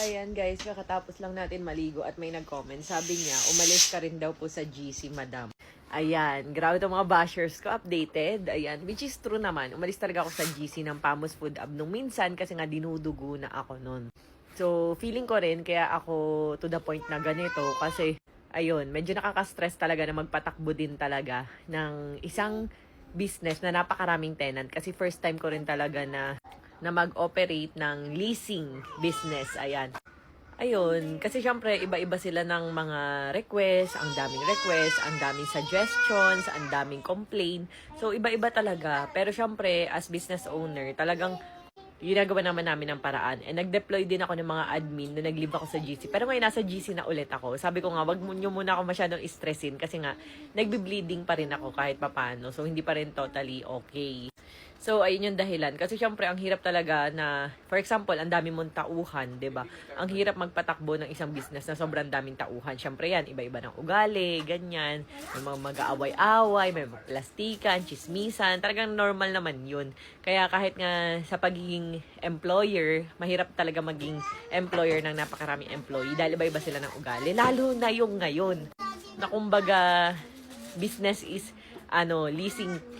Ayan guys, kakatapos lang natin maligo at may nag-comment. Sabi niya, umalis ka rin daw po sa GC, madam. Ayan, grabe itong mga bashers ko, updated. Ayan, which is true naman. Umalis talaga ako sa GC ng Pamos Food Up nung minsan kasi nga dinudugo na ako nun. So, feeling ko rin, kaya ako to the point na ganito kasi, ayun, medyo nakaka-stress talaga na magpatakbo din talaga ng isang business na napakaraming tenant. Kasi first time ko rin talaga na mag-operate ng leasing business. Ayan. Ayun, kasi syempre iba-iba sila ng mga request, ang daming suggestions, ang daming complaint. So iba-iba talaga. Pero syempre as business owner, talagang ginagawa naman namin ng paraan. And nag-deploy din ako ng mga admin na nag-leave ako sa GC. Pero ngayon nasa GC na ulit ako. Sabi ko nga, wag nyo muna ako masyadong stressin kasi nga nagbi-bleeding pa rin ako kahit papano. So hindi pa rin totally okay. So, ayun yung dahilan. Kasi syempre, ang hirap talaga na, for example, ang dami mong tauhan, 'di ba? Ang hirap magpatakbo ng isang business na sobrang daming tauhan. Syempre yan, iba-iba ng ugali, ganyan. May mga mag-aaway-away, may mga plastikan, chismisan. Talagang normal naman yun. Kaya kahit nga sa pagiging employer, mahirap talaga maging employer ng napakaraming employee dahil iba-iba sila ng ugali. Lalo na yung ngayon, na kumbaga, business is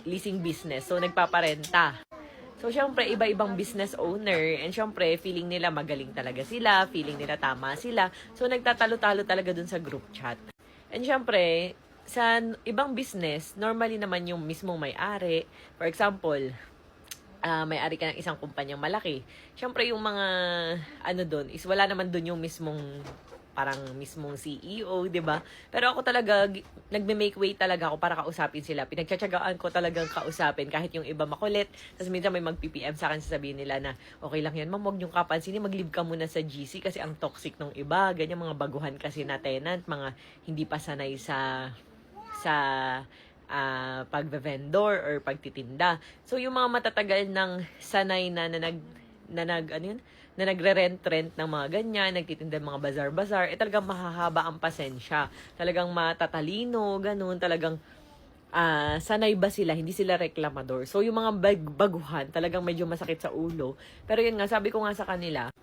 leasing business. So, nagpaparenta. So, syempre, iba-ibang business owner. And syempre, feeling nila magaling talaga sila. Feeling nila tama sila. So, nagtatalo-talo talaga dun sa group chat. And syempre, sa ibang business, normally naman yung mismong may-ari. For example, may-ari ka ng isang kumpanyang malaki. Syempre, yung mga doon is wala naman doon yung mismong CEO, 'di ba? Pero ako talaga nagme-make way talaga ako para kausapin sila. Pinagtsatsagaan ko talagang kausapin kahit yung iba makulit. Tapos minsan may mag-PPM sa akin, sasabihin nila na okay lang 'yan, ma'am, wag niyo kapansinin, mag-leave ka muna sa GC kasi ang toxic ng iba, ganyan mga baguhan kasi na tenant, mga hindi pa sanay sa pag-vendor or pagtitinda. So yung mga matatagal ng sanay na nagre-rent ng mga ganyan, nagtitinda ng mga bazar-bazar, talagang mahahaba ang pasensya. Talagang matatalino, ganun, talagang sanay ba sila, hindi sila reklamador. So, yung mga baguhan, talagang medyo masakit sa ulo. Pero yun nga, sabi ko nga sa kanila,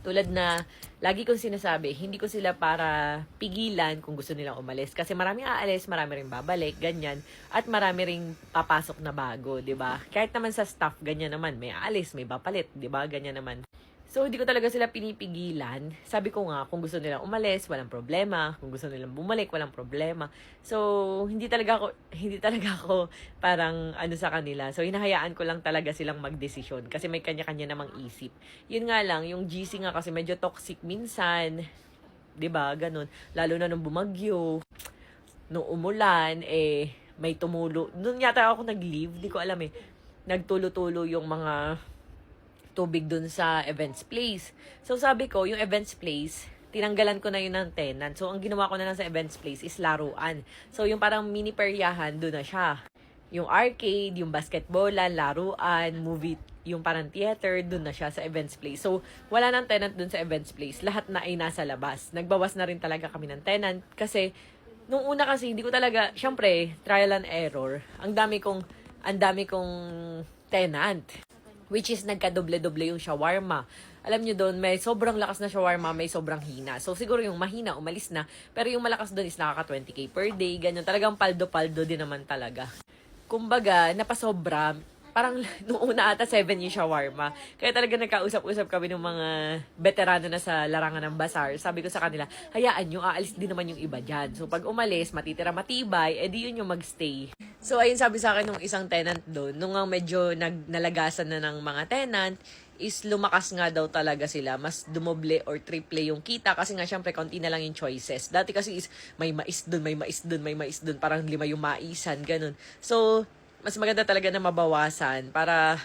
tulad na, lagi kong sinasabi, hindi ko sila para pigilan kung gusto nilang umalis. Kasi maraming aalis, marami ring babalik, ganyan. At marami ring papasok na bago, 'di ba? Kahit naman sa staff, ganyan naman. May aalis, may papalit, 'di ba? Ganyan naman. So, hindi ko talaga sila pinipigilan. Sabi ko nga, kung gusto nilang umalis, walang problema. Kung gusto nilang bumalik, walang problema. So, hindi talaga ako parang sa kanila. So, hinahayaan ko lang talaga silang magdesisyon kasi may kanya-kanya namang isip. Yun nga lang, yung GC nga kasi medyo toxic minsan. 'Di ba? Ganun. Lalo na nung bumagyo, nung umulan, may tumulo. Doon yata ako nag-leave, di ko alam nagtulo-tulo yung mga tubig dun sa events place. So, sabi ko, yung events place, tinanggalan ko na yun ng tenant. So, ang ginawa ko na lang sa events place is laruan. So, yung parang mini peryahan, dun na siya. Yung arcade, yung basketballan, laruan, movie, yung parang theater, dun na siya sa events place. So, wala nang tenant dun sa events place. Lahat na ay nasa labas. Nagbawas na rin talaga kami ng tenant kasi, nung una kasi, hindi ko talaga, syempre, trial and error. Ang dami kong tenant. Which is nagka-doble-doble yung shawarma. Alam nyo doon, may sobrang lakas na shawarma, may sobrang hina. So, siguro yung mahina, umalis na. Pero yung malakas doon is nakaka 20K per day. Ganyan, talagang paldo-paldo din naman talaga. Kumbaga, napasobra. Parang nung una ata 7 yung shawarma. Kaya talaga nagkausap-usap kami ng mga veterano na sa larangan ng bazaar. Sabi ko sa kanila, hayaan nyo, aalis din naman yung iba dyan. So, pag umalis, matitira matibay, edi yun yung magstay. So, ayun sabi sa akin nung isang tenant doon, nung medyo nalagasan na ng mga tenant, is lumakas nga daw talaga sila. Mas dumoble or triple yung kita kasi nga syempre konti na lang yung choices. Dati kasi is may mais doon, may mais doon, may mais doon. Parang 5 yung maisan, ganun. So, mas maganda talaga na mabawasan para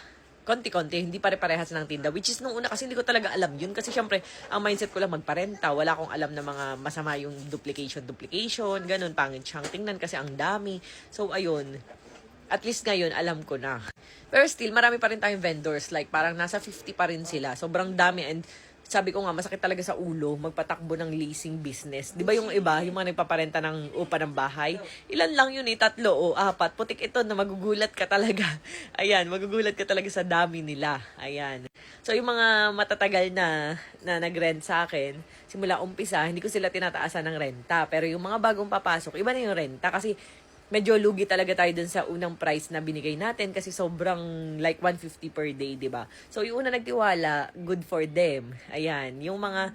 konti-konti, hindi pare-parehas ng tinda. Which is, nung una kasi hindi ko talaga alam yun. Kasi syempre, ang mindset ko lang magparenta. Wala akong alam na mga masama yung duplication, ganun, pangit siyang tingnan kasi ang dami. So, ayun. At least ngayon, alam ko na. Pero still, marami pa rin tayong vendors. Like, parang nasa 50 pa rin sila. Sobrang dami. And sabi ko nga, masakit talaga sa ulo magpatakbo ng leasing business. Di ba yung iba, yung mga nagpaparenta ng upa ng bahay, ilan lang yun 3 o 4. Putik ito na magugulat ka talaga. Ayan, magugulat ka talaga sa dami nila. Ayan. So yung mga matatagal na nag-rent sa akin, simula umpisa, hindi ko sila tinataasan ng renta. Pero yung mga bagong papasok, iba na yung renta kasi medyo lugi talaga tayo dun sa unang price na binigay natin kasi sobrang like 150 per day, 'di ba? So yung una nagtiwala, good for them. Ayan, yung mga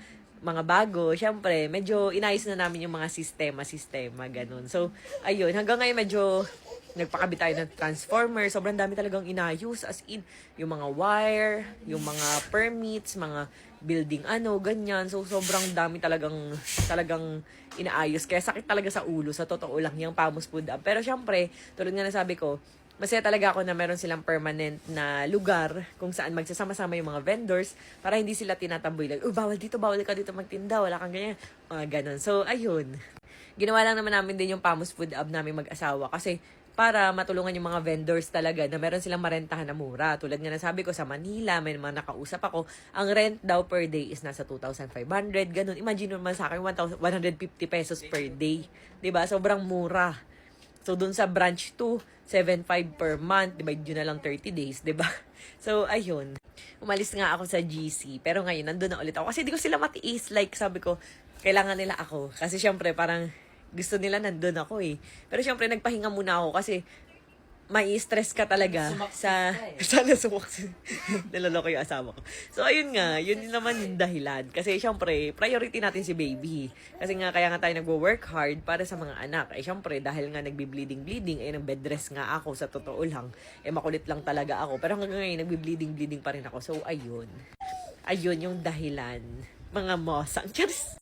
bago, syempre, medyo inayos na namin yung mga sistema ganun. So ayun, hanggang ngayon medyo nagpakabit tayo ng transformer. Sobrang dami talagang inayos. As in, yung mga wire, yung mga permits, mga building ganyan. So, sobrang dami talagang inaayos. Kaya sakit talaga sa ulo. Sa totoo lang, yung Pamos Food Hub. Pero syempre, tulad nga nasabi ko, masaya talaga ako na meron silang permanent na lugar kung saan magsasama-sama yung mga vendors para hindi sila tinatamboy lang, bawal ka dito magtinda, wala kang ganyan. Mga ganun. So, ayun. Ginawa lang naman namin din yung Pamos Food Hub namin mag-asawa kasi para matulungan yung mga vendors talaga na meron silang marentahan na mura. Tulad nga na sabi ko, sa Manila, may mga nakausap ako, ang rent daw per day is nasa 2,500, ganun. Imagine naman sa akin, 150 pesos per day. 'Di ba? Sobrang mura. So, dun sa branch 2, 7,500 per month, divide yun na lang 30 days, 'di ba? So, ayun. Umalis nga ako sa GC, pero ngayon, nandun na ulit ako. Kasi di ko sila matiis. Like, sabi ko, kailangan nila ako. Kasi syempre, parang gusto nila nandun ako eh. Pero syempre, nagpahinga muna ako kasi may stress ka talaga sa sana sumaksis. Niloloko yung asawa ko. So, ayun nga, yun naman yung dahilan. Kasi syempre, priority natin si baby. Kasi nga, kaya nga tayo nagwo-work hard para sa mga anak. Eh, syempre, dahil nga nagbi-bleeding, eh, nang bed rest nga ako, sa totoo lang. Eh, makulit lang talaga ako. Pero hanggang ngayon, nagbi-bleeding pa rin ako. So, ayun. Ayun yung dahilan. Mga mosang. Charis!